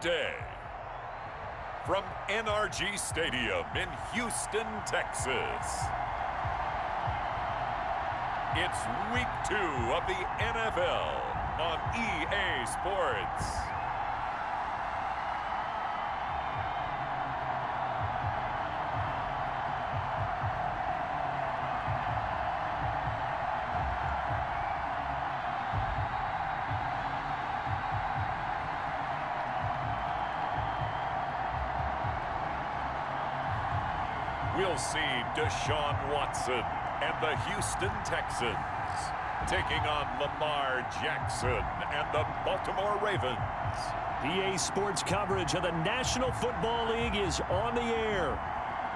Day. From NRG Stadium in Houston, Texas. It's week 2 of the NFL on EA Sports. We'll see Deshaun Watson and the Houston Texans taking on Lamar Jackson and the Baltimore Ravens. EA Sports coverage of the National Football League is on the air.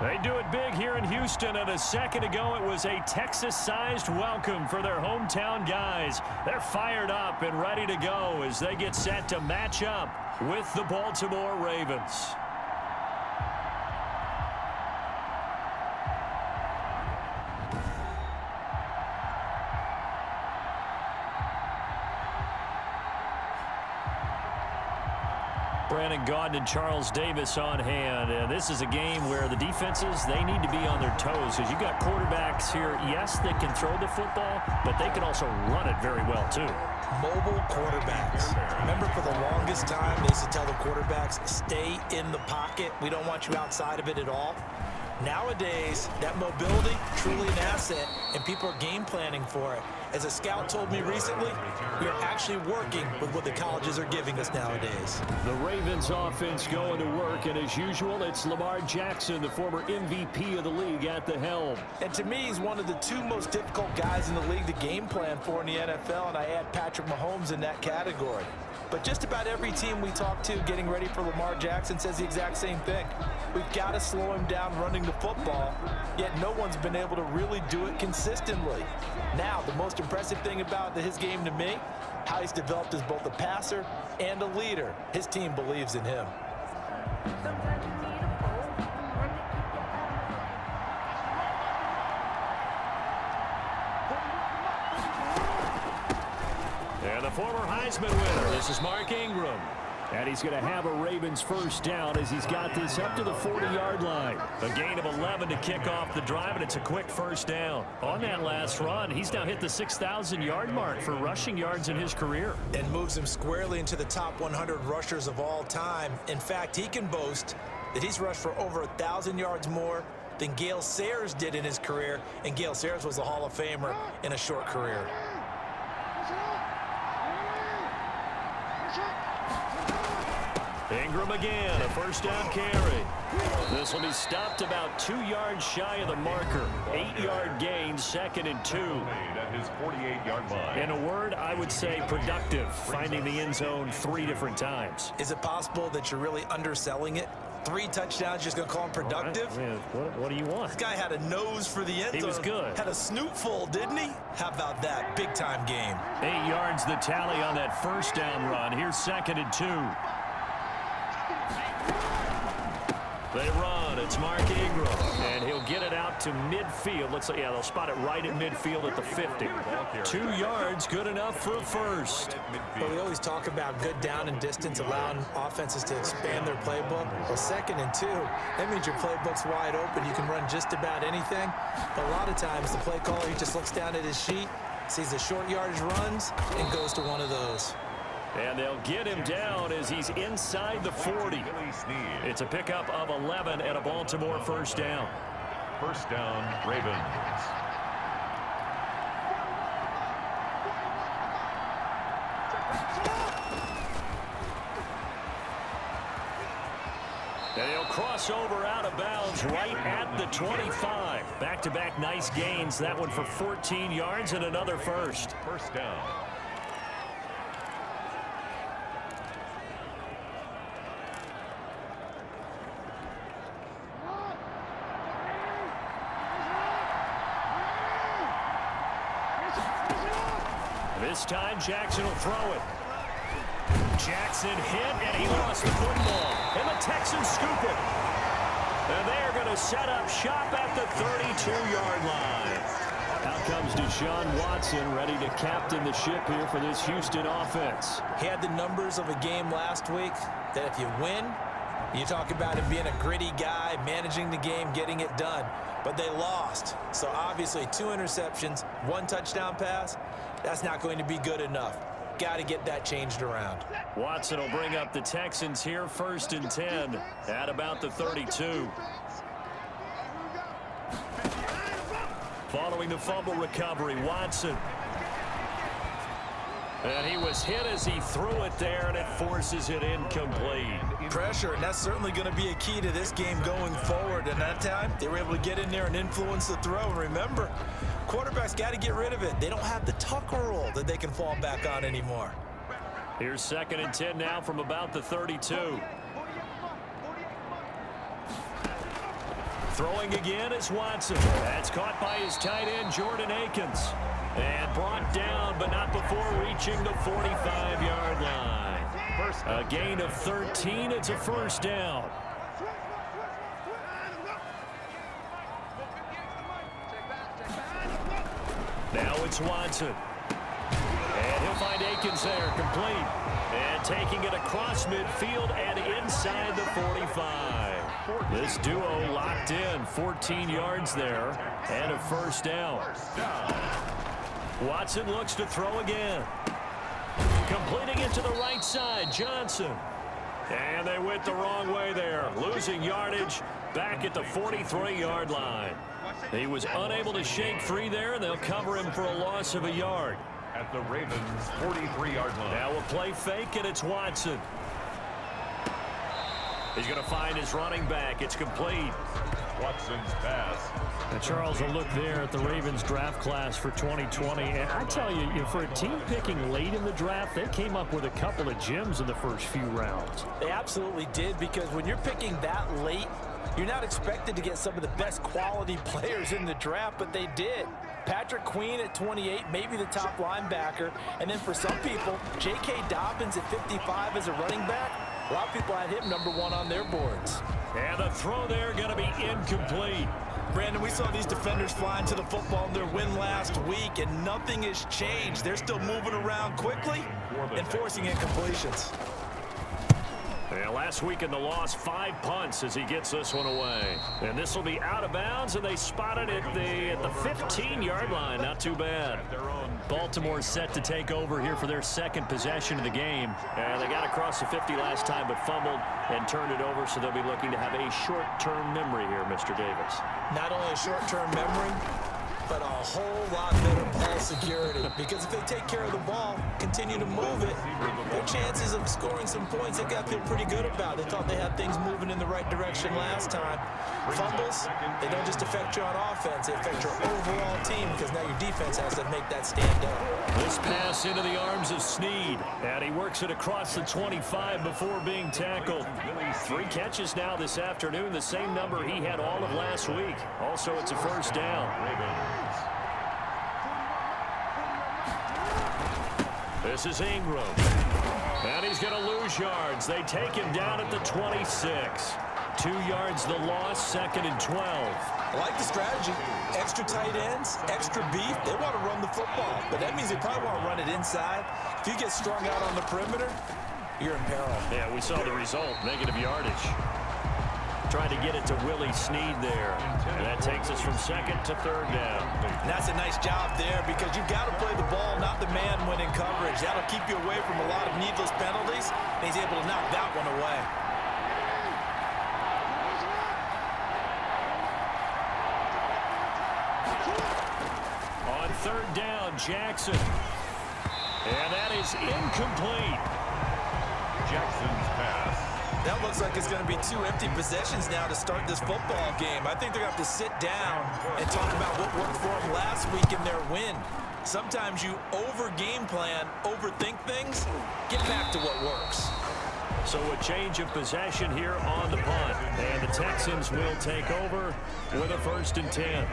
They do it big here in Houston, and a second ago it was a Texas-sized welcome for their hometown guys. They're fired up and ready to go as they get set to match up with the Baltimore Ravens. Brandon Gaudin and Charles Davis on hand. And this is a game where the defenses, they need to be on their toes. Because you've got quarterbacks here, yes, they can throw the football, but they can also run it very well, too. Mobile quarterbacks. Remember, for the longest time, they used to tell the quarterbacks, stay in the pocket. We don't want you outside of it at all. Nowadays, that mobility, truly an asset, and people are game planning for it. As a scout told me recently, we are actually working with what the colleges are giving us nowadays. The Ravens offense going to work, and as usual, it's Lamar Jackson, the former MVP of the league, at the helm. And to me, he's one of the 2 most difficult guys in the league to game plan for in the NFL, and I add Patrick Mahomes in that category. But just about every team we talk to getting ready for Lamar Jackson says the exact same thing. We've got to slow him down running the football, yet no one's been able to really do it consistently. Now, the most impressive thing about his game to me, how he's developed as both a passer and a leader. His team believes in him. And the former Heisman winner, this is Mark Ingram. And he's going to have a Ravens first down as he's got this up to the 40-yard line. A gain of 11 to kick off the drive, and it's a quick first down. On that last run, he's now hit the 6,000-yard mark for rushing yards in his career. And moves him squarely into the top 100 rushers of all time. In fact, he can boast that he's rushed for over 1,000 yards more than Gale Sayers did in his career, and Gale Sayers was a Hall of Famer in a short career. Ingram again, a first down carry. This will be stopped about 2 yards shy of the marker. 8-yard gain, 2nd and 2. At his 48-yard line. In a word, I would say productive, finding the end zone 3 different times. Is it possible that you're really underselling it? 3 touchdowns, just going to call him productive? Right. Man, what do you want? This guy had a nose for the end zone. He was good. Had a snootful, didn't he? How about that? Big-time game. 8 yards the tally on that first down run. Here's 2nd and 2. They run. It's Mark Ingram, and he'll get it out to midfield. Let's say, yeah, they'll spot it right at midfield at the 50. 2 yards, good enough for a first. Well, we always talk about good down and distance, allowing offenses to expand their playbook. Well, 2nd and 2, that means your playbook's wide open. You can run just about anything. But a lot of times, the play caller, he just looks down at his sheet, sees the short yardage runs, and goes to one of those. And they'll get him down as he's inside the 40. It's a pickup of 11 and a Baltimore first down. First down, Ravens. And he'll cross over out of bounds right at the 25. Back-to-back nice gains. That one for 14 yards and another first. First down. This time, Jackson will throw it. Jackson hit, and he lost the football. And the Texans scoop it. And they are going to set up shop at the 32-yard line. Out comes Deshaun Watson, ready to captain the ship here for this Houston offense. He had the numbers of a game last week that if you win, you talk about him being a gritty guy, managing the game, getting it done. But they lost. So obviously 2 interceptions, 1 touchdown pass, that's not going to be good enough. Got to get that changed around. Watson will bring up the Texans here, 1st and 10 at about the 32. Following the fumble recovery, Watson. And he was hit as he threw it there, and it forces it incomplete. Pressure, and that's certainly going to be a key to this game going forward. And that time, they were able to get in there and influence the throw. And remember, quarterbacks got to get rid of it. They don't have the Tucker rule that they can fall back on anymore. Here's 2nd and 10 now from about the 32. Throwing again is Watson. That's caught by his tight end, Jordan Akins. And brought down, but not before reaching the 45-yard line. A gain of 13. It's a 1st down. Now it's Watson. And he'll find Akins there, complete. And taking it across midfield and inside the 45. This duo locked in, 14 yards there, and a 1st down. Watson looks to throw again. Completing it to the right side, Johnson. And they went the wrong way there, losing yardage back at the 43-yard line. He was unable to shake free there, and they'll cover him for a loss of a yard. At the Ravens' 43-yard line. Now a play fake, and it's Watson. He's going to find his running back. It's complete. Watson's pass. And Charles, will look there at the Ravens draft class for 2020. And I tell you, for a team picking late in the draft, they came up with a couple of gems in the first few rounds. They absolutely did, because when you're picking that late, you're not expected to get some of the best quality players in the draft, but they did. Patrick Queen at 28, maybe the top linebacker. And then for some people, J.K. Dobbins at 55 as a running back. A lot of people had him #1 on their boards. And the throw there going to be incomplete. Brandon, we saw these defenders flying to the football in their win last week, and nothing has changed. They're still moving around quickly and forcing incompletions. Yeah, last week in the loss, 5 punts as he gets this one away. And this will be out of bounds, and they spotted it at the 15-yard line. Not too bad. Baltimore set to take over here for their 2nd possession of the game. And they got across the 50 last time, but fumbled and turned it over, so they'll be looking to have a short-term memory here, Mr. Davis. Not only a short-term memory, but a whole lot better ball security. Because if they take care of the ball, continue to move it, their chances of scoring some points, they got to feel pretty good about. They thought they had things moving in the right direction last time. Fumbles, they don't just affect you on offense, they affect your overall team, because now your defense has to make that stand up. This pass into the arms of Snead, and he works it across the 25 before being tackled. 3 catches now this afternoon, the same number he had all of last week. Also, it's a 1st down. This is Ingram. And he's going to lose yards. They take him down at the 26. 2 yards the loss, 2nd and 12. I like the strategy. Extra tight ends, extra beef. They want to run the football, but that means they probably want to run it inside. If you get strung out on the perimeter, you're in peril. Yeah, we saw the result, negative yardage. Trying to get it to Willie Snead there. And that takes us from 2nd to 3rd down. And that's a nice job there, because you've got to play the ball, not the man when in coverage. That'll keep you away from a lot of needless penalties, and he's able to knock that one away. On 3rd down, Jackson. And that is incomplete. Jackson's pass. That looks like it's going to be 2 empty possessions now to start this football game. I think they're going to have to sit down and talk about what worked for them last week in their win. Sometimes you over-game plan, overthink things, get back to what works. So a change of possession here on the punt. And the Texans will take over with a 1st and 10.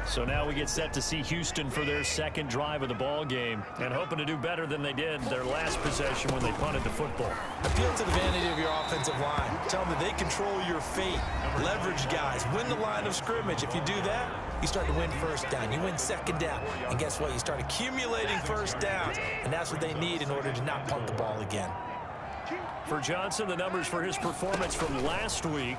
So now we get set to see Houston for their 2nd drive of the ball game, and hoping to do better than they did their last possession when they punted the football. Appeal to the vanity of your offense. offensive line. Tell them that they control your fate. Leverage guys. Win the line of scrimmage. If you do that, you start to win first down. You win second down. And guess what? You start accumulating first downs. And that's what they need in order to not punt the ball again. For Johnson, the numbers for his performance from last week: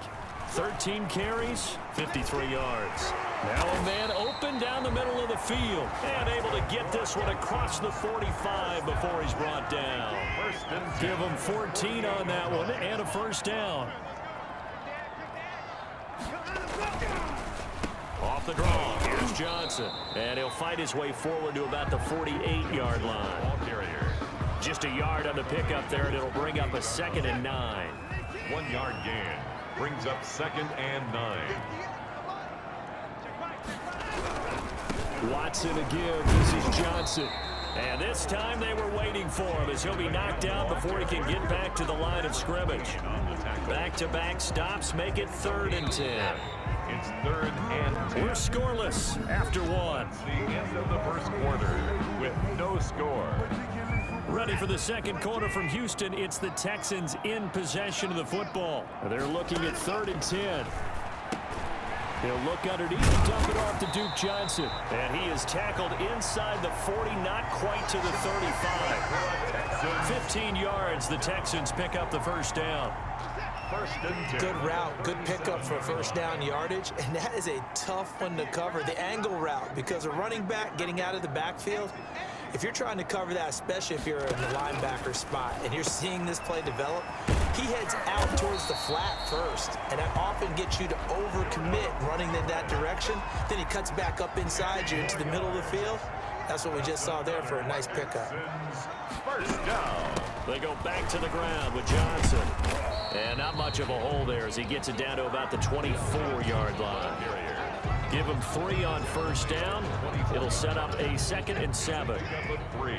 13 carries, 53 yards. Now a man open down the middle of the field and able to get this one across the 45 before he's brought down. Give him 14 on that one and a first down. Off the draw, here's Johnson. And he'll fight his way forward to about the 48-yard line. Just a yard on the pickup there, and it'll bring up a 2nd and 9. 1 yard gain. Brings up 2nd and 9. Watson a give. This is Johnson. And this time they were waiting for him as he'll be knocked down before he can get back to the line of scrimmage. Back-to-back stops make it 3rd and 10. It's 3rd and 10. We're scoreless after one. The end of the first quarter with no score. Ready for the second quarter from Houston. It's the Texans in possession of the football. They're looking at 3rd and 10. He'll look underneath and dump it off to Duke Johnson. And he is tackled inside the 40, not quite to the 35. 15 yards, the Texans pick up the first down. Good route, good pickup for first down yardage, and that is a tough one to cover. The angle route, because a running back getting out of the backfield, if you're trying to cover that, especially if you're in the linebacker spot and you're seeing this play develop, he heads out towards the flat first, and that often gets you to overcommit running in that direction. Then he cuts back up inside you into the middle of the field. That's what we just saw there for a nice pickup. First down. They go back to the ground with Johnson. And not much of a hole there as he gets it down to about the 24-yard line. Give him 3 on first down. It'll set up a 2nd and 7. 3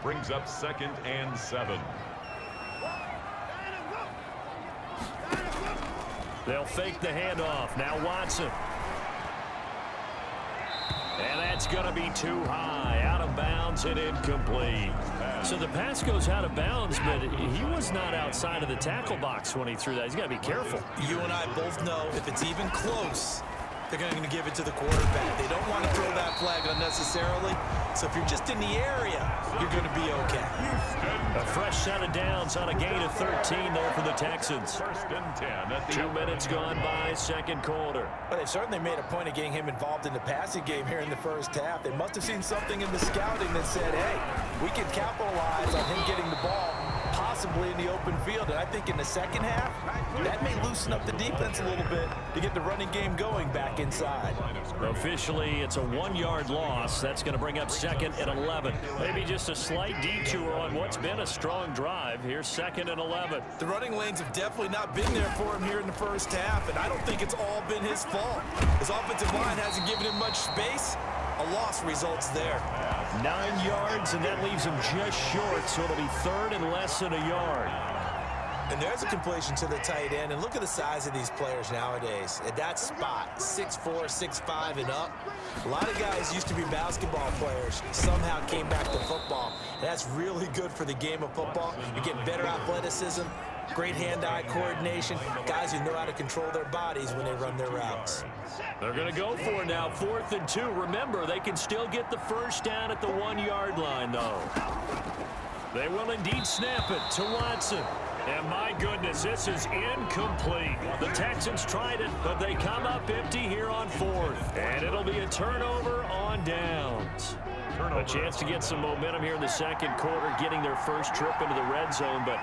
brings up 2nd and 7. They'll fake the handoff. Now Watson. And that's going to be too high. Out of bounds and incomplete. So the pass goes out of bounds, but he was not outside of the tackle box when he threw that. He's got to be careful. You and I both know if it's even close, they're going to give it to the quarterback. They don't want to throw that flag unnecessarily. So if you're just in the area, you're going to be okay. A fresh set of downs on a gain of 13 there for the Texans. 1st and 10. 2 minutes gone by, second quarter. But they've certainly made a point of getting him involved in the passing game here in the first half. They must have seen something in the scouting that said, hey, we can capitalize on him getting the ball possibly in the open field. And I think in the second half, that may loosen up the defense a little bit to get the running game going back inside. Officially, it's a 1-yard loss. That's going to bring up 2nd and 11. Maybe just a slight detour on what's been a strong drive. Here's 2nd and 11. The running lanes have definitely not been there for him here in the first half, and I don't think it's all been his fault. His offensive line hasn't given him much space. A loss results there. 9 yards, and that leaves him just short, so it'll be 3rd and less than a yard. And there's a completion to the tight end, and look at the size of these players nowadays. At that spot, 6'4", 6'5", and up. A lot of guys used to be basketball players, somehow came back to football. And that's really good for the game of football. You're getting better athleticism, great hand-eye coordination, guys who know how to control their bodies when they run their routes. They're going to go for it now, 4th and 2. Remember, they can still get the first down at the 1-yard line, though. They will indeed snap it to Watson. And my goodness, this is incomplete. The Texans tried it, but they come up empty here on 4th. And it'll be a turnover on downs. A chance to get some momentum here in the second quarter, getting their first trip into the red zone, but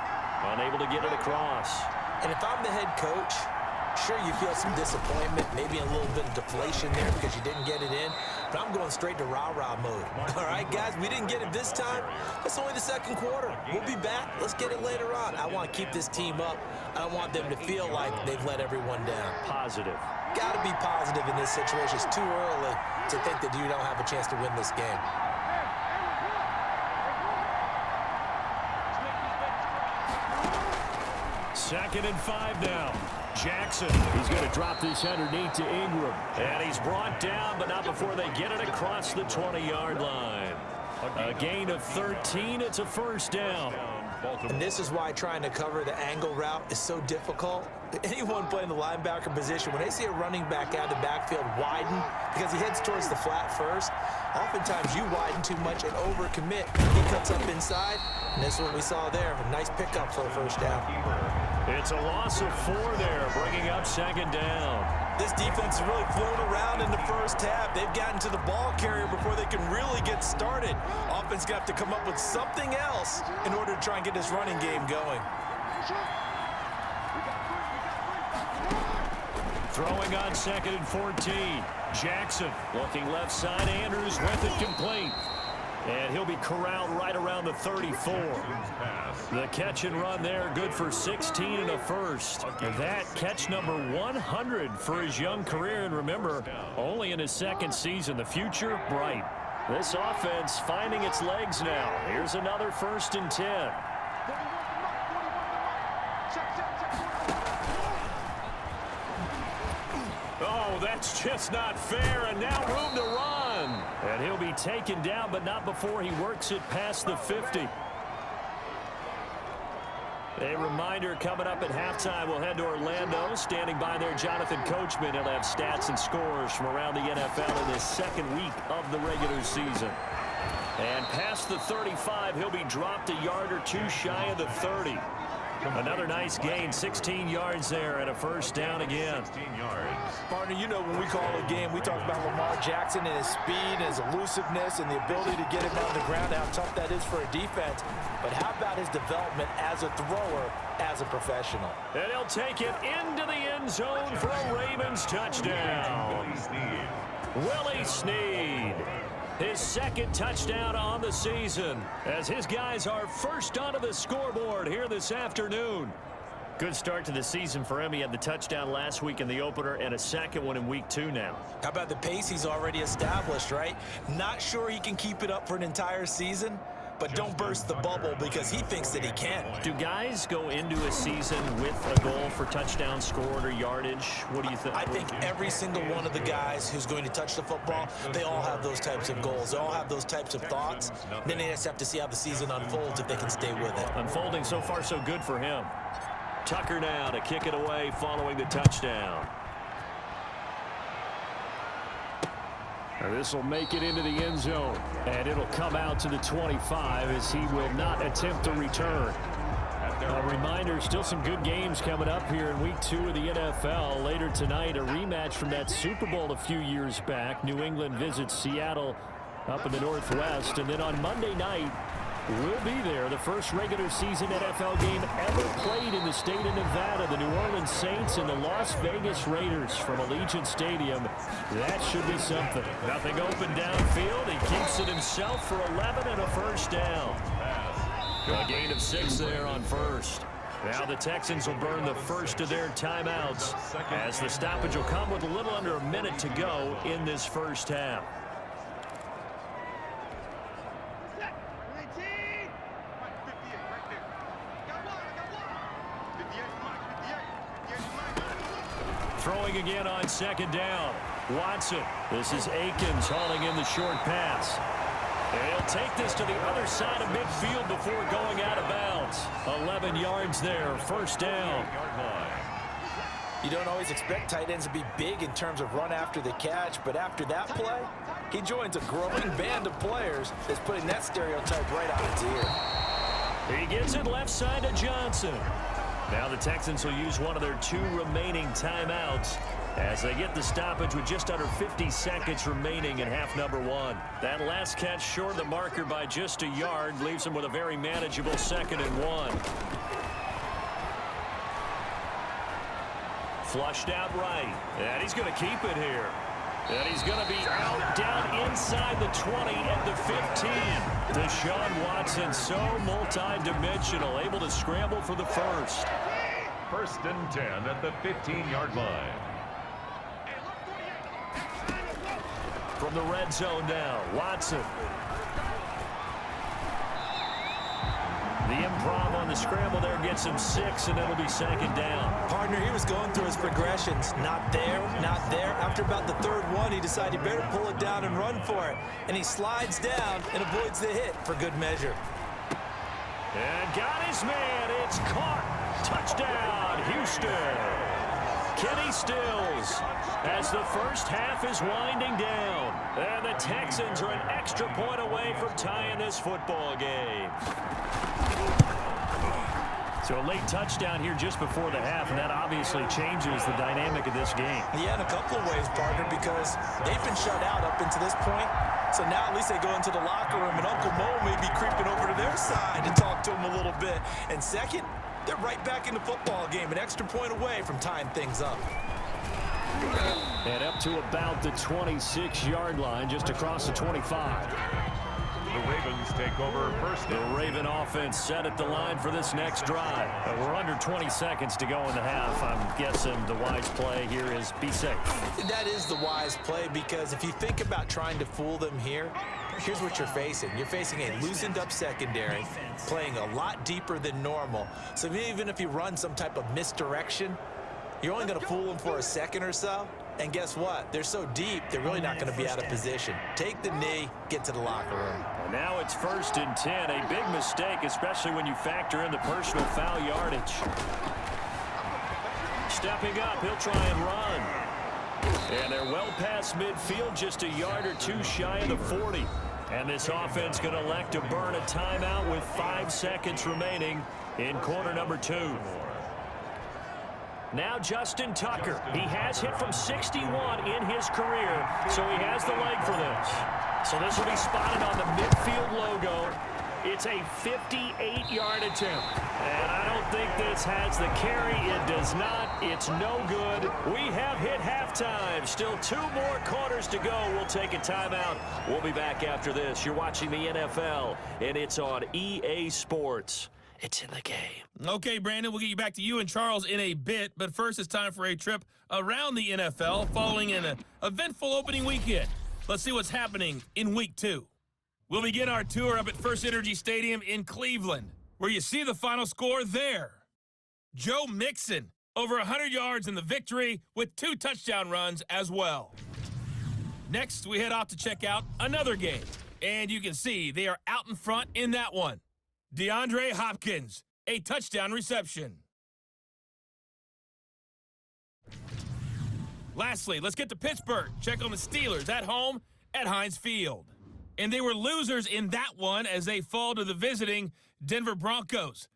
unable to get it across. And if I'm the head coach, sure, you feel some disappointment, maybe a little bit of deflation there because you didn't get it in, but I'm going straight to rah-rah mode. All right, guys, we didn't get it this time. That's only the second quarter. We'll be back. Let's get it later on. I want to keep this team up. I don't want them to feel like they've let everyone down. Positive. Got to be positive in this situation. It's too early to think that you don't have a chance to win this game. Second and 5 now. Jackson, he's going to drop this underneath to Ingram. And he's brought down, but not before they get it across the 20-yard line. A gain of 13. It's a first down. And this is why trying to cover the angle route is so difficult. Anyone playing the linebacker position, when they see a running back out of the backfield widen because he heads towards the flat first, oftentimes you widen too much and overcommit. He cuts up inside, and this is what we saw there. A nice pickup for a first down. It's a loss of 4 there, bringing up second down. This defense is really flown around in the first half. They've gotten to the ball carrier before they can really get started. Offense got to come up with something else in order to try and get this running game going. Throwing on 2nd and 14. Jackson looking left side. Andrews with it complete. And he'll be corralled right around the 34. The catch and run there, good for 16 and a first. And that catch number 100 for his young career. And remember, only in his 2nd season. The future, bright. This offense finding its legs now. Here's another 1st and 10. Oh, that's just not fair, and now room to run. And he'll be taken down, but not before he works it past the 50. A reminder coming up at halftime, we'll head to Orlando. Standing by there, Jonathan Coachman. He'll have stats and scores from around the NFL in this 2nd week of the regular season. And past the 35, he'll be dropped a yard or 2 shy of the 30. Another nice gain, 16 yards there and a first down again. 16 yards. Partner, you know when we call a game, we talk about Lamar Jackson and his speed and his elusiveness and the ability to get him on the ground, how tough that is for a defense. But how about his development as a thrower, as a professional? And he'll take it into the end zone for a Ravens touchdown. Willie Snead. His 2nd touchdown on the season as his guys are first onto the scoreboard here this afternoon. Good start to the season for him. He had the touchdown last week in the opener and a 2nd one in week 2 now. How about the pace he's already established, right? Not sure he can keep it up for an entire season, but don't burst the bubble because he thinks that he can. Do guys go into a season with a goal for touchdown scored or yardage? What do you think? I think every single one of the guys who's going to touch the football, they all have those types of goals. They all have those types of thoughts. Then they just have to see how the season unfolds if they can stay with it. Unfolding so far so good for him. Tucker now to kick it away following the touchdown. This will make it into the end zone, and it'll come out to the 25 as he will not attempt a return. A reminder, still some good games coming up here in week 2 of the NFL. Later tonight, a rematch from that Super Bowl a few years back. New England visits Seattle up in the Northwest, and then on Monday night, we'll be there. The first regular season NFL game ever played in the state of Nevada. The New Orleans Saints and the Las Vegas Raiders from Allegiant Stadium. That should be something. Nothing open downfield. He keeps it himself for 11 and a first down. A gain of 6 there on first. Now the Texans will burn the first of their timeouts as the stoppage will come with a little under a minute to go in this first half. Throwing again on 2nd down. Watson. This is Akins hauling in the short pass. And he'll take this to the other side of midfield before going out of bounds. 11 yards there, first down. You don't always expect tight ends to be big in terms of run after the catch, but after that play, he joins a growing band of players that's putting that stereotype right on its ear. He gets it left side to Johnson. Now the Texans will use one of their 2 remaining timeouts as they get the stoppage with just under 50 seconds remaining in half number 1. That last catch short of the marker by just a yard leaves him with a very manageable 2nd and 1. Flushed out right. And he's going to keep it here. And he's going to be out down inside the 20 at the 15. Deshaun Watson, so multi-dimensional, able to scramble for the first. 1st and 10 at the 15-yard line. From the red zone now, Watson. The improv on the scramble there gets him 6, and it'll be 2nd down. Partner, he was going through his progressions. Not there, not there. After about the 3rd one, he decided he better pull it down and run for it. And he slides down and avoids the hit for good measure. And got his man. It's caught. Touchdown, Houston. Kenny Stills as the first half is winding down. And the Texans are an extra point away from tying this football game. So a late touchdown here just before the half, and that obviously changes the dynamic of this game. Yeah, in a couple of ways, partner, because they've been shut out up until this point. So now at least they go into the locker room, and Uncle Mo may be creeping over to their side to talk to him a little bit. And second, they're right back in the football game, an extra point away from tying things up. And up to about the 26-yard line, just across the 25. The Ravens take over first. The Raven offense set at the line for this next drive. We're under 20 seconds to go in the half. I'm guessing the wise play here is be safe. That is the wise play, because if you think about trying to fool them here, here's what you're facing. You're facing a loosened up secondary, playing a lot deeper than normal. So even if you run some type of misdirection, you're only going to fool them for a second or so. And guess what? They're so deep, they're really not going to be out of position. Take the knee, get to the locker room. And now it's 1st and 10. A big mistake, especially when you factor in the personal foul yardage. Stepping up, he'll try and run. And they're well past midfield, just a yard or two shy of the 40. And this offense going to elect to burn a timeout with 5 seconds remaining in quarter number 2. Now Justin Tucker. He has hit from 61 in his career, so he has the leg for this. So this will be spotted on the midfield logo. It's a 58-yard attempt. And I don't think this has the carry. It does not. It's no good. We have hit halftime. Still 2 more quarters to go. We'll take a timeout. We'll be back after this. You're watching the NFL, and it's on EA Sports. It's in the game. Okay, Brandon, we'll get you back to you and Charles in a bit, but first it's time for a trip around the NFL following an eventful opening weekend. Let's see what's happening in Week 2. We'll begin our tour up at First Energy Stadium in Cleveland, where you see the final score there. Joe Mixon, over 100 yards in the victory with 2 touchdown runs as well. Next, we head off to check out another game, and you can see they are out in front in that one. DeAndre Hopkins, a touchdown reception. Lastly, let's get to Pittsburgh. Check on the Steelers at home at Heinz Field. And they were losers in that one as they fall to the visiting Denver Broncos.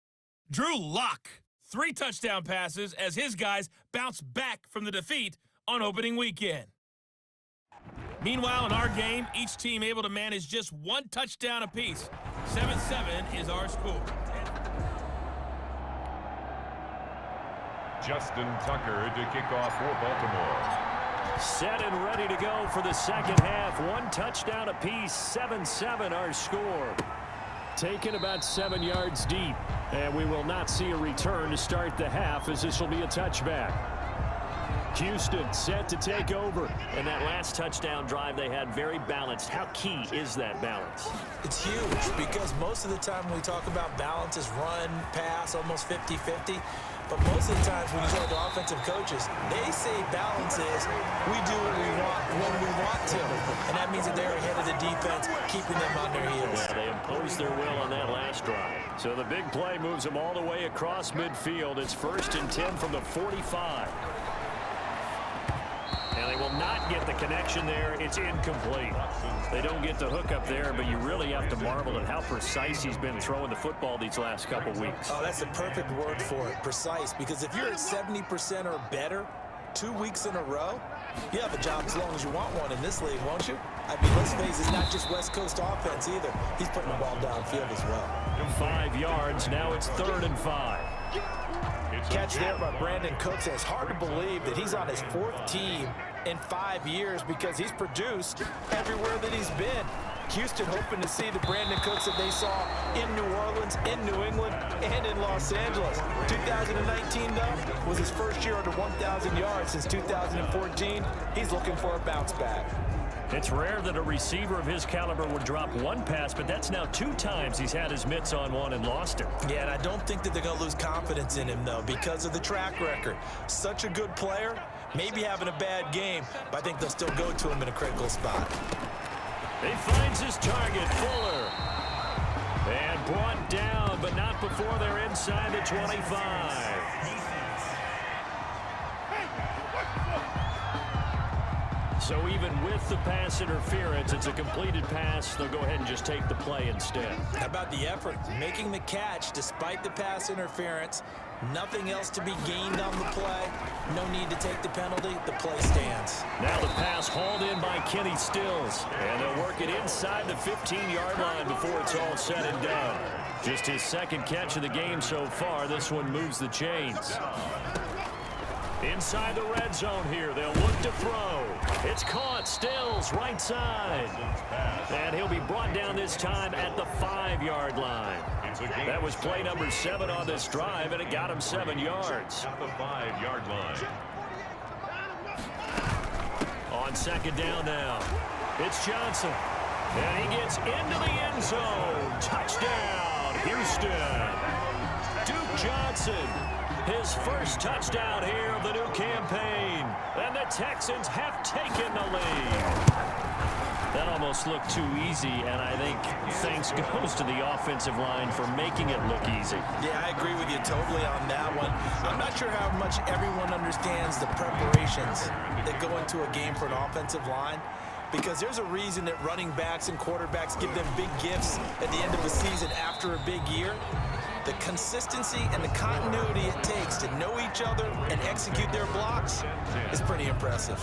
Drew Lock, 3 touchdown passes as his guys bounce back from the defeat on opening weekend. Meanwhile, in our game, each team able to manage just 1 touchdown apiece. 7-7 is our score. Justin Tucker to kick off for Baltimore. Set and ready to go for the second half. 1 touchdown apiece. 7-7 our score. Taken about 7 yards deep. And we will not see a return to start the half, as this will be a touchback. Houston set to take over. And that last touchdown drive they had very balanced. How key is that balance? It's huge, because most of the time when we talk about balance is run, pass, almost 50-50. But most of the times when you talk to offensive coaches, they say balance is we do what we want when we want to. And that means that they're ahead of the defense, keeping them on their heels. Yeah, they imposed their will on that last drive. So the big play moves them all the way across midfield. It's 1st and 10 from the 45. And they will not get the connection there. It's incomplete. They don't get the hook up there, but you really have to marvel at how precise he's been throwing the football these last couple weeks. Oh, that's the perfect word for it, precise. Because if you're at 70% or better 2 weeks in a row, you have a job as long as you want one in this league, won't you? I mean, let's face it, it's not just West Coast offense either. He's putting the ball downfield as well. 5 yards. Now it's 3rd and 5. Catch there by Brandon Cooks. It's hard to believe that he's on his 4th team in 5 years, because he's produced everywhere that he's been. Houston hoping to see the Brandon Cooks that they saw in New Orleans, in New England, and in Los Angeles. 2019, though, was his first year under 1,000 yards since 2014. He's looking for a bounce back. It's rare that a receiver of his caliber would drop 1 pass, but that's now 2 times he's had his mitts on one and lost it. Yeah, and I don't think that they're going to lose confidence in him, though, because of the track record. Such a good player, maybe having a bad game, but I think they'll still go to him in a critical spot. He finds his target, Fuller. And brought down, but not before they're inside the 25. So even with the pass interference, it's a completed pass. They'll go ahead and just take the play instead. How about the effort? Making the catch despite the pass interference. Nothing else to be gained on the play. No need to take the penalty. The play stands. Now the pass hauled in by Kenny Stills. And they'll work it inside the 15-yard line before it's all said and done. Just his second catch of the game so far. This one moves the chains. Inside the red zone here, they'll look to throw. It's caught, Stills, right side. And he'll be brought down this time at the 5-yard line. That was play number 7 on this drive, and it got him 7 yards. At the 5-yard line. On second down now, it's Johnson. And he gets into the end zone. Touchdown, Houston. Duke Johnson. His first touchdown here of the new campaign. And the Texans have taken the lead. That almost looked too easy, and I think thanks goes to the offensive line for making it look easy. Yeah, I agree with you totally on that one. I'm not sure how much everyone understands the preparations that go into a game for an offensive line, because there's a reason that running backs and quarterbacks give them big gifts at the end of the season after a big year. The consistency and the continuity it takes to know each other and execute their blocks is pretty impressive.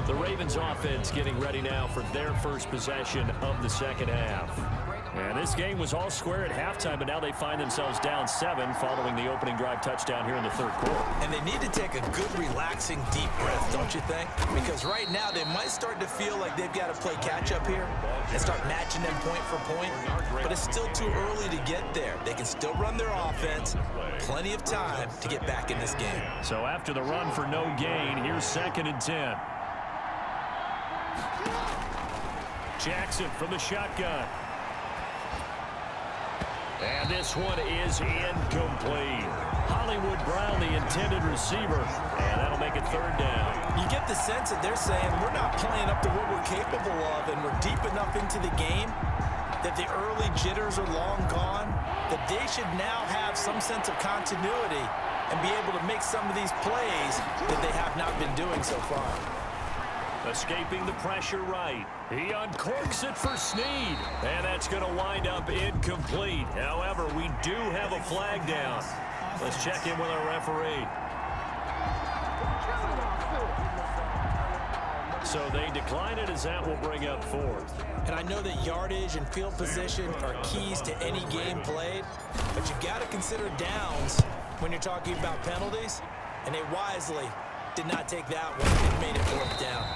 The Ravens offense getting ready now for their first possession of the second half. And this game was all square at halftime, but now they find themselves down 7 following the opening drive touchdown here in the third quarter. And they need to take a good, relaxing, deep breath, don't you think? Because right now they might start to feel like they've got to play catch-up here and start matching them point for point. But it's still too early to get there. They can still run their offense. Plenty of time to get back in this game. So after the run for no gain, here's 2nd and 10. Jackson from the shotgun. And this one is incomplete. Hollywood Brown, the intended receiver, and that'll make it 3rd down. You get the sense that they're saying we're not playing up to what we're capable of, and we're deep enough into the game that the early jitters are long gone, that they should now have some sense of continuity and be able to make some of these plays that they have not been doing so far. Escaping the pressure right. He uncorks it for Snead. And that's going to wind up incomplete. However, we do have a flag down. Let's check in with our referee. So they decline it as that will bring up 4th. And I know that yardage and field position are keys to any game played, but you've got to consider downs when you're talking about penalties, and they wisely did not take that one and made it 4th down.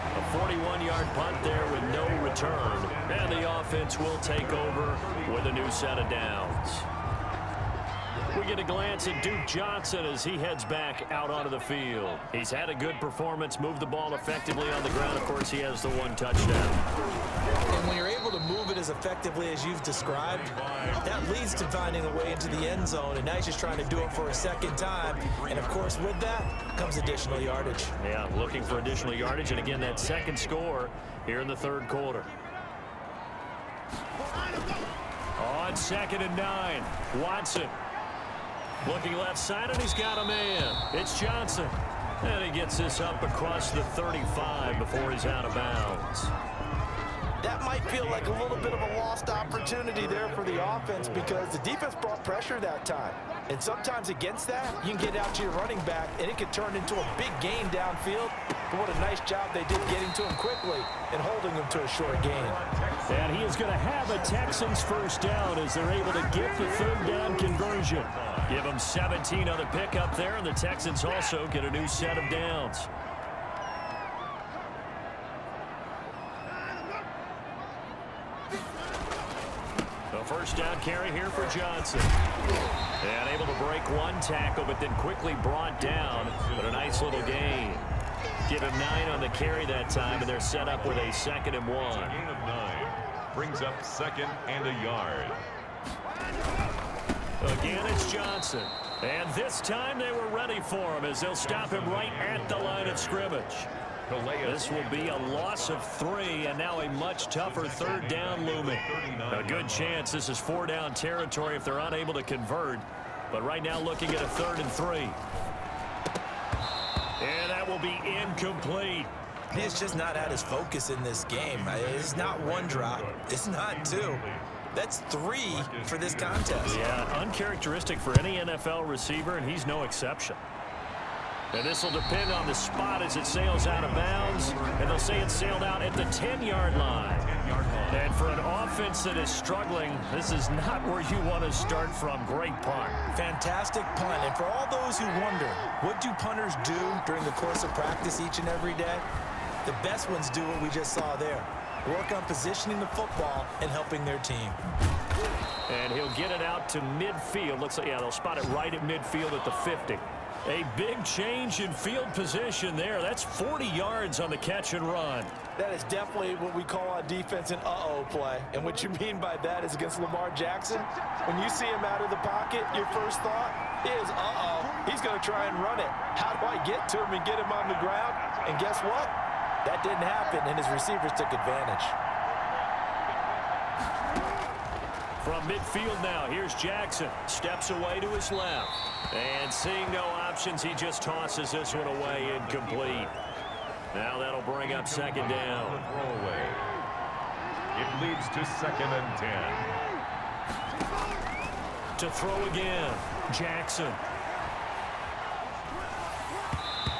A 41-yard punt there with no return. And the offense will take over with a new set of downs. We get a glance at Duke Johnson as he heads back out onto the field. He's had a good performance, moved the ball effectively on the ground. Of course, he has the 1 touchdown. And when you're able to move it as effectively as you've described, that leads to finding a way into the end zone. And now he's just trying to do it for a 2nd time. And, of course, with that comes additional yardage. Yeah, looking for additional yardage. And, again, that 2nd score here in the 3rd quarter. On 2nd and 9, Watson. Looking left side, and he's got a man. It's Johnson. And he gets this up across the 35 before he's out of bounds. That might feel like a little bit of a lost opportunity there for the offense because the defense brought pressure that time. And sometimes against that, you can get out to your running back, and it could turn into a big gain downfield. But what a nice job they did getting to him quickly and holding him to a short gain. And he is going to have a Texans 1st down as they're able to get the 3rd down conversion. Give them 17 on the pickup there, and the Texans also get a new set of downs. The 1st down carry here for Johnson. And able to break 1 tackle, but then quickly brought down. But a nice little gain. Give him 9 on the carry that time, and they're set up with a 2nd and 1. Gain of 9 brings up 2nd and a yard. Again, it's Johnson. And this time they were ready for him as they'll stop him right at the line of scrimmage. This will be a loss of 3, and now a much tougher third down looming. A good chance this is 4-down territory if they're unable to convert. But right now looking at a 3rd and 3. And that will be incomplete. He's just not at his focus in this game. It's not 1 drop. It's not 2. That's 3 for this contest. Yeah, uncharacteristic for any NFL receiver, and he's no exception. And this will depend on the spot as it sails out of bounds. And they'll say it sailed out at the 10-yard line. And for an offense that is struggling, this is not where you want to start from. Great punt. Fantastic punt. And for all those who wonder, what do punters do during the course of practice each and every day? The best ones do what we just saw there. Work on positioning the football and helping their team. And he'll get it out to midfield. Looks like, yeah, they'll spot it right at midfield at the 50. A big change in field position there. That's 40 yards on the catch and run. That is definitely what we call on defense an uh-oh play. And what you mean by that is against Lamar Jackson, when you see him out of the pocket, your first thought is, uh-oh, he's going to try and run it. How do I get to him and get him on the ground? And guess what? That didn't happen, and his receivers took advantage. From midfield now, here's Jackson. Steps away to his left. And seeing no options, he just tosses this one away, incomplete. Now that'll bring up 2nd down. It leads to 2nd and 10. To throw again, Jackson.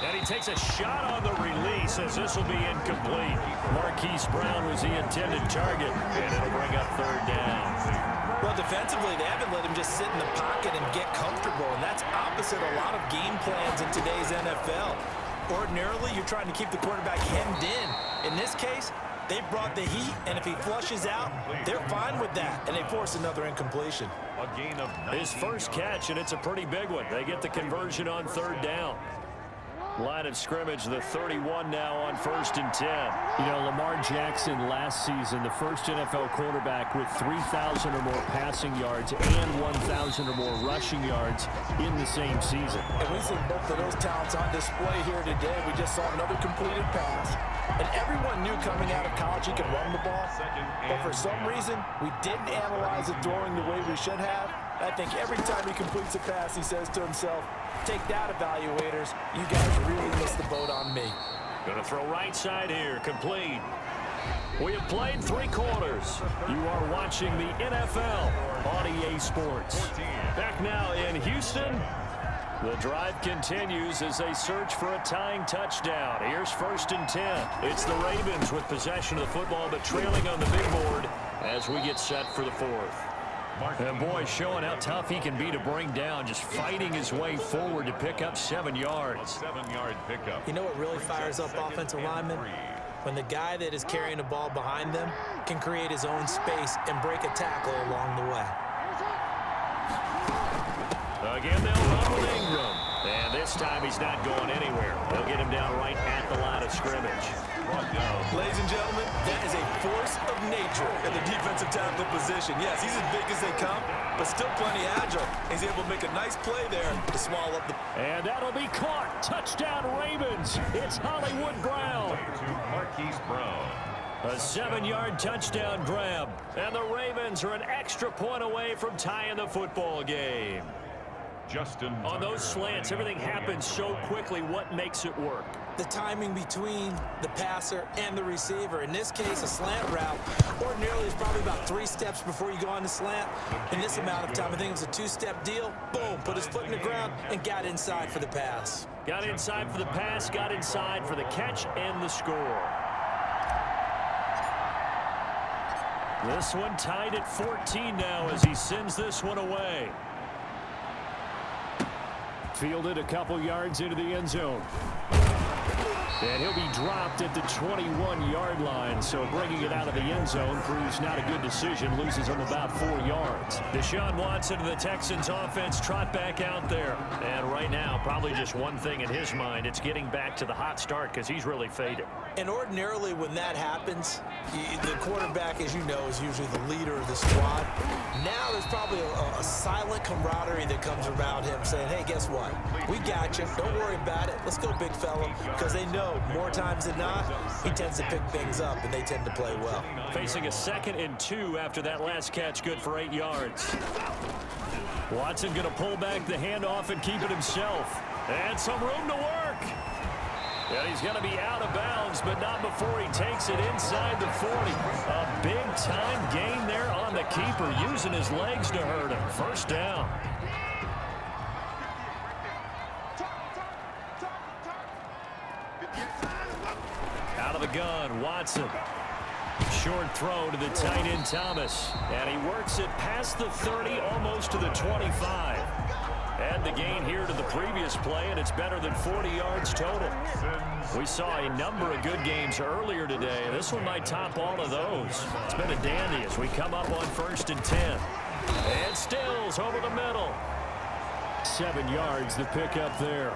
And he takes a shot on the release as this will be incomplete. Marquise Brown was the intended target, and it'll bring up 3rd down. Well, defensively, they haven't let him just sit in the pocket and get comfortable, and that's opposite a lot of game plans in today's NFL. Ordinarily, you're trying to keep the quarterback hemmed in. In this case, they brought the heat, and if he flushes out, they're fine with that, and they force another incompletion. A gain of His first catch, and it's a pretty big one. They get the conversion on 3rd down. Line of scrimmage, the 31 now on 1st and 10. You know, Lamar Jackson last season, the first NFL quarterback with 3,000 or more passing yards and 1,000 or more rushing yards in the same season. And we see both of those talents on display here today. We just saw another completed pass. And everyone knew coming out of college he could run the ball. But for some reason, we didn't analyze it throwing the way we should have. I think every time he completes a pass, he says to himself, take that, evaluators. You guys really missed the boat on me. Going to throw right side here, complete. We have played 3 quarters. You are watching the NFL on EA Sports. Back now in Houston. The drive continues as they search for a tying touchdown. Here's 1st and 10. It's the Ravens with possession of the football, but trailing on the big board as we get set for the 4th. And boy, showing how tough he can be to bring down, just fighting his way forward to pick up 7 yards. 7-yard pickup. You know what really fires up offensive linemen? When the guy that is carrying the ball behind them can create his own space and break a tackle along the way. Again, they'll run with Ingram. And this time he's not going anywhere. They'll get him down right at the line of scrimmage. Ladies and gentlemen, that is a force of nature in the defensive tackle position. Yes, he's as big as they come, but still plenty agile. He's able to make a nice play there to swallow up the... And that'll be caught. Touchdown, Ravens. It's Hollywood Brown. To Marquise Brown. A 7-yard touchdown grab. And the Ravens are an extra point away from tying the football game. Justin on those slants, everything happens so quickly. What makes it work? The timing between the passer and the receiver. In this case, a slant route ordinarily is probably about 3 steps before you go on the slant. In this amount of time, I think it was a 2-step deal. Boom, put his foot in the ground and got inside for the pass. Got inside for the pass, got inside for the catch and the score. This one tied at 14 now as he sends this one away. Fielded a couple yards into the end zone. And he'll be dropped at the 21-yard line, so bringing it out of the end zone proves not a good decision, loses him about 4 yards. Deshaun Watson of the Texans offense trot back out there. And right now, probably just one thing in his mind, it's getting back to the hot start because he's really faded. And ordinarily when that happens, the quarterback, as you know, is usually the leader of the squad. Now there's probably a silent camaraderie that comes around him saying, hey, guess what? We got you. Don't worry about it. Let's go, big fella. Because they know more times than not, he tends to pick things up, and they tend to play well. Facing a 2nd and 2 after that last catch, good for 8 yards. Watson going to pull back the handoff and keep it himself. And some room to work. And he's going to be out of bounds, but not before he takes it inside the 40. A big-time gain there on the keeper, using his legs to hurt him. First down. Out of the gun, Watson. Short throw to the tight end, Thomas. And he works it past the 30, almost to the 25. Add the gain here to the previous play, and it's better than 40 yards total. We saw a number of good games earlier today. This one might top all of those. It's been a dandy as we come up on 1st and 10. And Stills over the middle. 7 yards, the pickup there.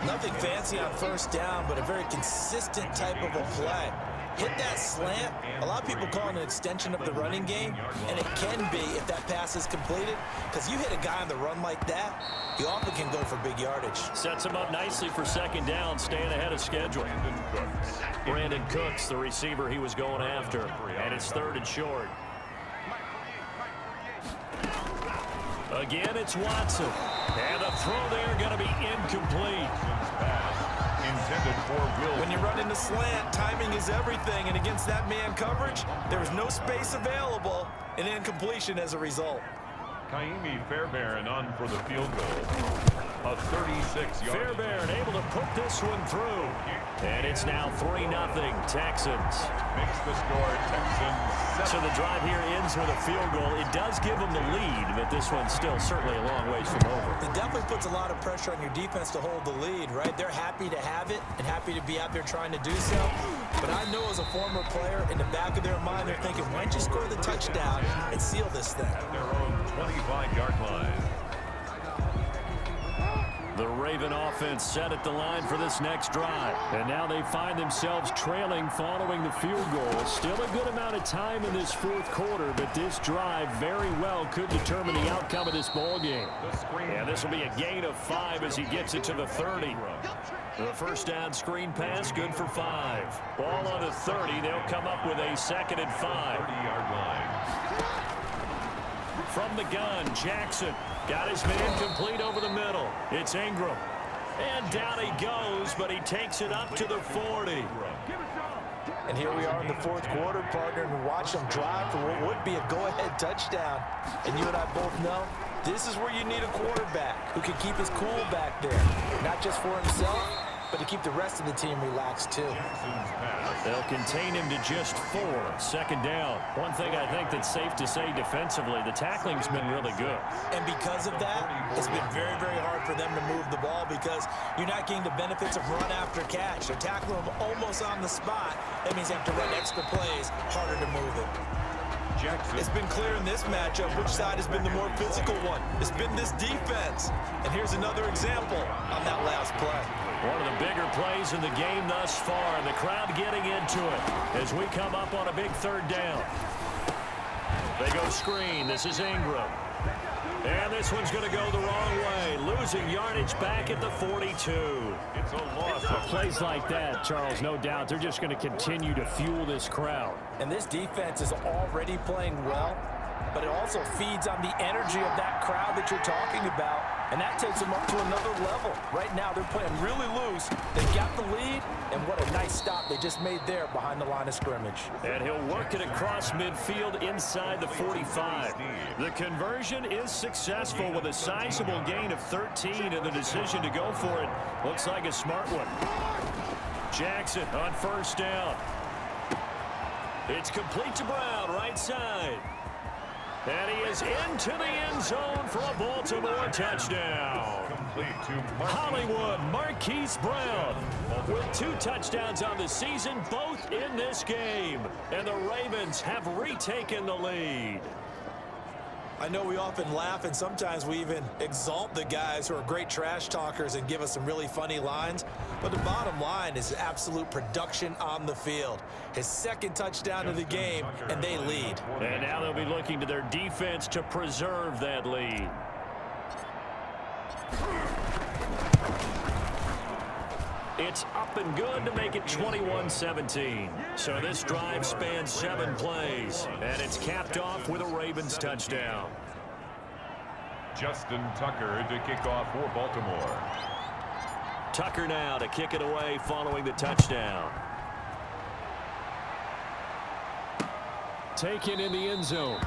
Nothing fancy on 1st down, but a very consistent type of a play. Hit that slant. A lot of people call it an extension of the running game, and it can be if that pass is completed, because you hit a guy on the run like that, he often can go for big yardage. Sets him up nicely for 2nd down, staying ahead of schedule. Brandon Cooks, the receiver he was going after, and it's 3rd and short. Again, it's Watson. And the throw there going to be incomplete. When you run in the slant, timing is everything, and against that man coverage, there was no space available, and incompletion as a result. Kaimi Fairbairn on for the field goal. A 36-yard. Fairbairn able to put this one through. And it's now 3-0 Texans. Makes the score Texans. So the drive here ends with a field goal. It does give them the lead, but this one's still certainly a long ways from over. It definitely puts a lot of pressure on your defense to hold the lead, right? They're happy to have it and happy to be out there trying to do so. But I know as a former player, in the back of their mind, they're thinking, why don't you score the touchdown and seal this thing? At their own 25-yard line. The Raven offense set at the line for this next drive. And now they find themselves trailing following the field goal. Still a good amount of time in this 4th quarter, but this drive very well could determine the outcome of this ball game. And this will be a gain of 5 as he gets it to the 30. The 1st down screen pass, good for 5. Ball on the 30. They'll come up with a 2nd and 5. 30-yard line. From the gun, Jackson got his man complete over the middle. It's Ingram. And down he goes, but he takes it up to the 40. And here we are in the 4th quarter, partner, and watch them drive for what would be a go-ahead touchdown. And you and I both know this is where you need a quarterback who can keep his cool back there. Not just for himself, but to keep the rest of the team relaxed, too. They'll contain him to just 4. 2nd down. One thing I think that's safe to say defensively, the tackling's been really good. And because of that, it's been very, very hard for them to move the ball because you're not getting the benefits of run after catch. They're tackling them almost on the spot. That means they have to run extra plays, harder to move it. Jackson. It's been clear in this matchup which side has been the more physical one. It's been this defense. And here's another example on that last play. One of the bigger plays in the game thus far. The crowd getting into it as we come up on a big 3rd down. They go screen. This is Ingram. And this one's going to go the wrong way. Losing yardage back at the 42. It's a loss. Plays like that, Charles, no doubt, they're just going to continue to fuel this crowd. And this defense is already playing well, but it also feeds on the energy of that crowd that you're talking about, and that takes them up to another level. Right now, they're playing really loose. They got the lead, and what a nice stop they just made there behind the line of scrimmage. And he'll work it across midfield inside the 45. The conversion is successful with a sizable gain of 13, and the decision to go for it looks like a smart one. Jackson on 1st down. It's complete to Brown, right side. And he is into the end zone for a Baltimore touchdown. Complete to Hollywood Marquise Brown with 2 touchdowns on the season, both in this game. And the Ravens have retaken the lead. I know we often laugh, and sometimes we even exalt the guys who are great trash talkers and give us some really funny lines. But the bottom line is absolute production on the field. His 2nd touchdown of the game, and they lead. And now they'll be looking to their defense to preserve that lead. It's up and good to make it 21-17. So this drive spans 7 plays, and it's capped off with a Ravens touchdown. Justin Tucker to kick off for Baltimore. Tucker now to kick it away following the touchdown. Taken in the end zone.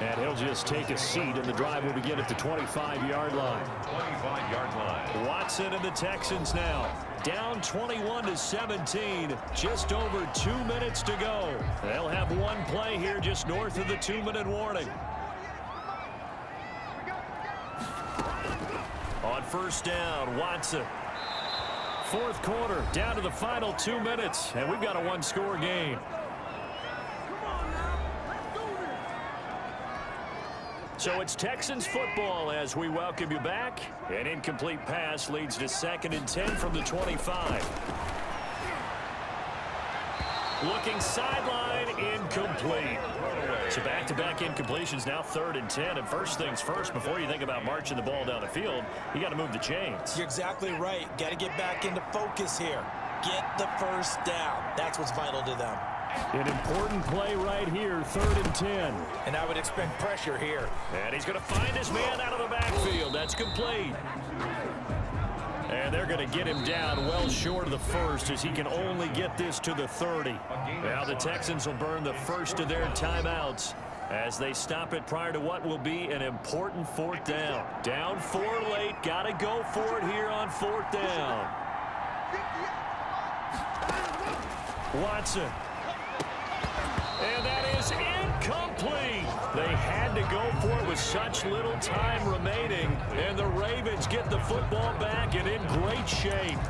And he'll just take a seat, and the drive will begin at the 25-yard line. 25-yard line. Watson and the Texans now down 21-17. Just over 2 minutes to go. They'll have one play here just north of the 2-minute warning. On first down, Watson. Fourth quarter, down to the final 2 minutes, and we've got a one-score game. So it's Texans football as we welcome you back. An incomplete pass leads to 2nd and 10 from the 25. Looking sideline, incomplete. So back-to-back incompletions, now 3rd and 10. And first things first, before you think about marching the ball down the field, you got to move the chains. You're exactly right. Got to get back into focus here. Get the first down. That's what's vital to them. An important play right here, 3rd and 10. And I would expect pressure here. And he's going to find his man out of the backfield. That's complete. And they're going to get him down well short of the first as he can only get this to the 30. Now the Texans will burn the first of their timeouts as they stop it prior to what will be an important 4th down. Down 4 late. Got to go for it here on 4th down. Watson. And that is incomplete. They had to go for it with such little time remaining. And the Ravens get the football back and in great shape.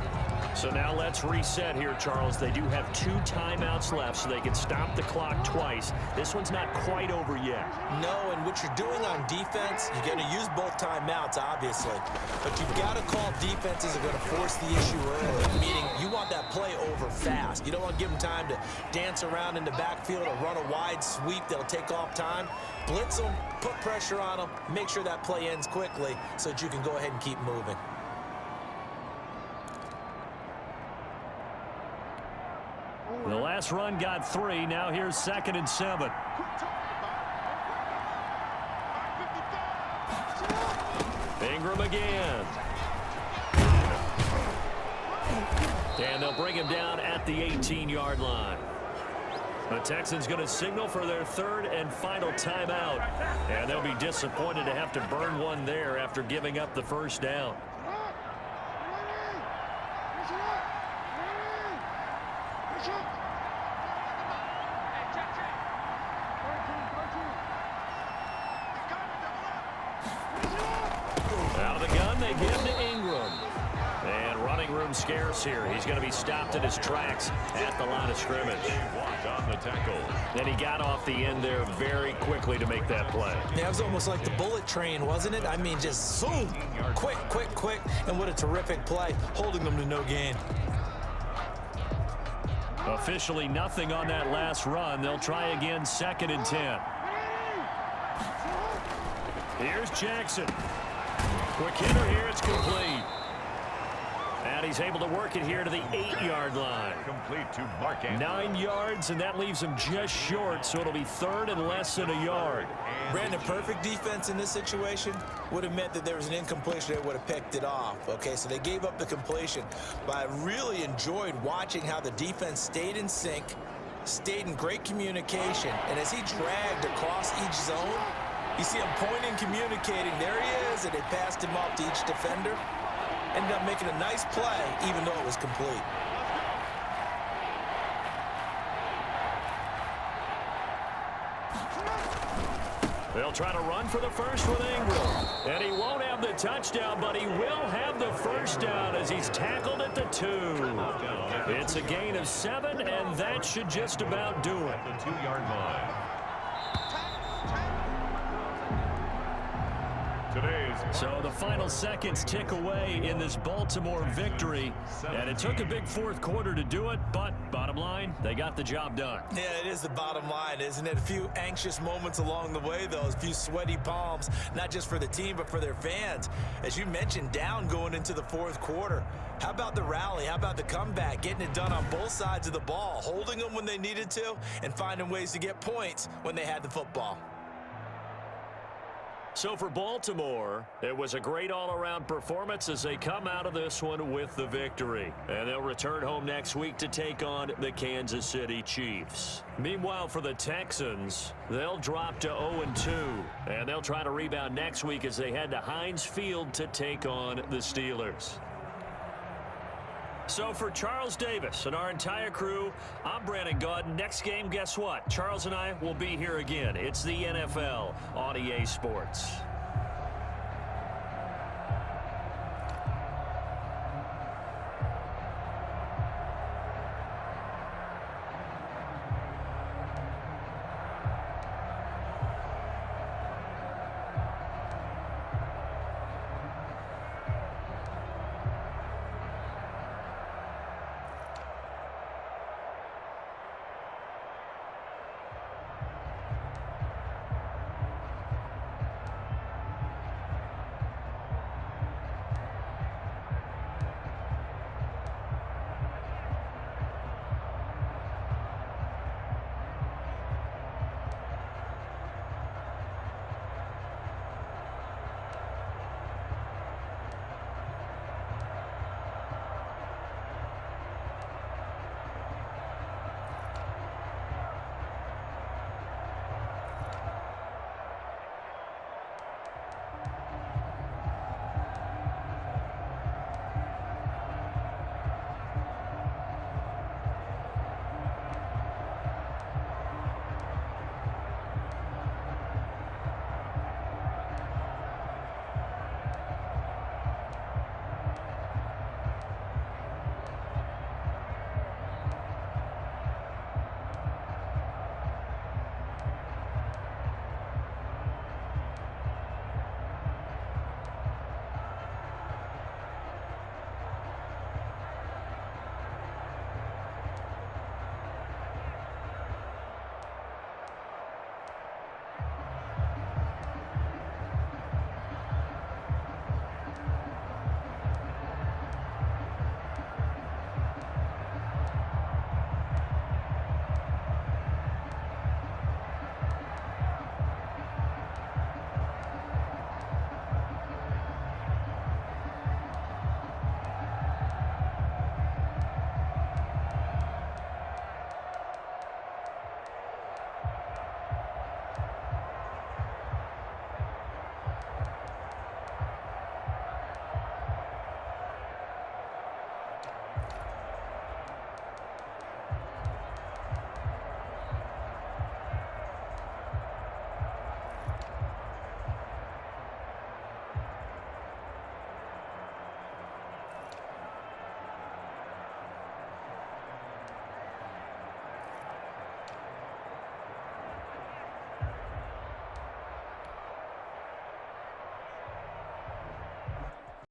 So now let's reset here, Charles. They do have 2 timeouts left, so they can stop the clock twice. This one's not quite over yet. No, and what you're doing on defense, you're going to use both timeouts, obviously. But you've got to call defenses that are going to force the issue early, meaning you want that play over fast. You don't want to give them time to dance around in the backfield or run a wide sweep that'll take off time. Blitz them, put pressure on them, make sure that play ends quickly so that you can go ahead and keep moving. The last run got 3. Now here's 2nd and 7. Ingram again. And they'll bring him down at the 18-yard line. The Texans going to signal for their 3rd and final timeout. And they'll be disappointed to have to burn one there after giving up the first down. Out of the gun, they give to Ingram. And running room scarce here. He's going to be stopped in his tracks at the line of scrimmage. Walked on the tackle. And he got off the end there very quickly to make that play. Yeah, it was almost like the bullet train, wasn't it? I mean, just zoom, quick, quick, quick. And what a terrific play, holding them to no gain. Officially nothing on that last run. They'll try again, 2nd and 10. Here's Jackson. Quick hitter here, it's complete. And he's able to work it here to the 8-yard line. Complete to Mark Andrews. 9 yards, and that leaves him just short, so it'll be 3rd and less than a yard. Brandon, perfect defense in this situation would have meant that there was an incompletion that would have picked it off. Okay, so they gave up the completion. But I really enjoyed watching how the defense stayed in sync, stayed in great communication, and as he dragged across each zone, you see him pointing, communicating. There he is, and they passed him off to each defender. Ended up making a nice play, even though it was complete. They'll try to run for the first with Ingram. And he won't have the touchdown, but he will have the first down as he's tackled at the 2. It's a gain of 7, and that should just about do it. The 2-yard line. Today's So the final seconds tick away in this Baltimore victory, and it took a big fourth quarter to do it, but bottom line, they got the job done. Yeah, it is the bottom line, isn't it? A few anxious moments along the way, though, a few sweaty palms, not just for the team, but for their fans. As you mentioned, down going into the fourth quarter. How about the rally? How about the comeback? Getting it done on both sides of the ball, holding them when they needed to, and finding ways to get points when they had the football. So for Baltimore, it was a great all-around performance as they come out of this one with the victory. And they'll return home next week to take on the Kansas City Chiefs. Meanwhile, for the Texans, they'll drop to 0-2. And they'll try to rebound next week as they head to Heinz Field to take on the Steelers. So for Charles Davis and our entire crew, I'm Brandon Gaudin. Next game, guess what? Charles and I will be here again. It's the NFL on EA Sports.